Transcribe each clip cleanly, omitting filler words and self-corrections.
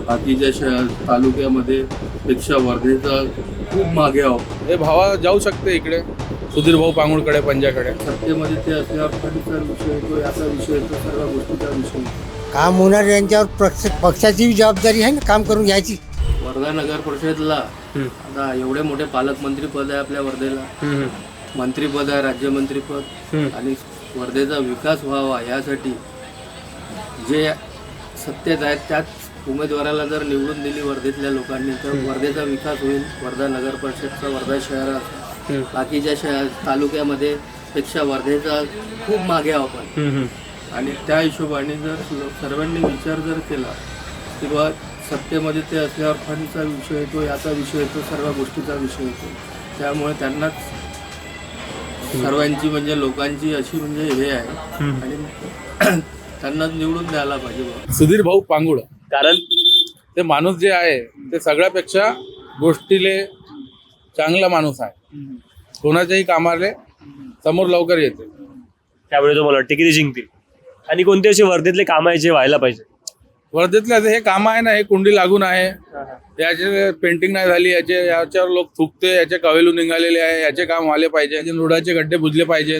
बाकीच्या तालुक्यामध्ये पेक्षा वर्धेचा खूप मागे आहोत. हे भावा जाऊ शकते इकडे सुधीर भाऊ पांगुळकडे पंजाकडे. सत्तेमध्ये ते असल्यावर फंडचा विषय येतो, याचा विषय येतो, सर्व गोष्टीचा विषय येतो. काम होणार यांच्यावर पक्षाची जबाबदारी आहे ना, काम करून घ्यायची. वर्धा नगर परिषदला आता एवढे मोठे पालकमंत्री पद आहे आपल्या वर्धेला, मंत्रीपद आहे, राज्यमंत्रीपद, आणि वर्धेचा विकास व्हावा यासाठी जे सत्तेत आहेत त्याच उमेदवाराला जर निवडून दिली वर्धेतल्या लोकांनी तर वर्धेचा विकास होईल. वर्धा नगर परिषदचा, वर्धा शहरात बाकीच्या तालुक्यामध्ये पेक्षा वर्धेचा खूप मागे आहोत आपण. आणि त्या हिशोबाने जर सर्वांनी विचार जर केला किंवा सत्तेमध्ये ते असल्यावर फंडचा विषय येतो, याचा विषय येतो, सर्व गोष्टीचा विषय येतो, त्यामुळे त्यांनाच सर्वांची म्हणजे लोकांची अशी म्हणजे हे आहे आणि त्यांना निवडून द्यायला पाहिजे. सुधीर भाऊ पांगुळ कारण ते माणूस जे आहे ते सगळ्यापेक्षा गोष्टीले चांगला माणूस आहे. कोणाच्याही कामाले समोर लवकर येते. त्यामुळे तुम्हाला वाटते की ते जिंकतील. आणि कोणते असे वर्धेतले काम आहे जे व्हायला पाहिजे? वर्धेतले हे काम आहे ना, हे कुंडी लागून आहे, याचे पेंटिंग नाही झाली, याच्यावर लोक थुकते, याचे कवेलू निघालेले आहे, याचे काम व्हायला पाहिजे, रोडाचे गड्डे बुजले पाहिजे.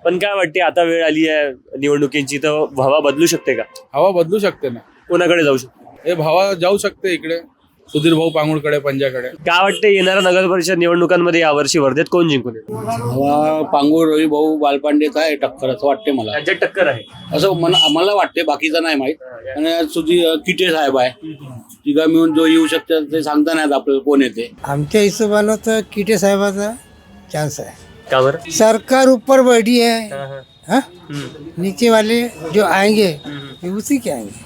पण काय वाटते आता वेळ आली आहे निवडणुकींची, तर हवा बदलू शकते का? हवा बदलू शकते ना. कोणाकडे जाऊ शकते? हे भावा जाऊ शकते इकडे सुधीर भाऊ पांगुळकडे पंजाकडे. काय वाटते येणाऱ्या नगर परिषद निवडणुकांमध्ये यावर्षी वर्धेत कोण जिंकून येईल? हवा पांगुळ रवी भाऊ बालपांडेचा आहे टक्कर असं वाटते मला. त्यांच्यात टक्कर आहे असं मला वाटते, बाकीचं नाही माहित. आणि सुधीर किटे साहेब आहे, तिघा मिळून जो येऊ शकते ते सांगता नाही आपल्याला कोण येते. आमच्या हिशोबानं तर किटे साहेबाचा चान्स आहे. का बरं? सरकार ऊपर बैठी है, हाँ? नीचे वाले जो आएंगे ये उसी के आएंगे.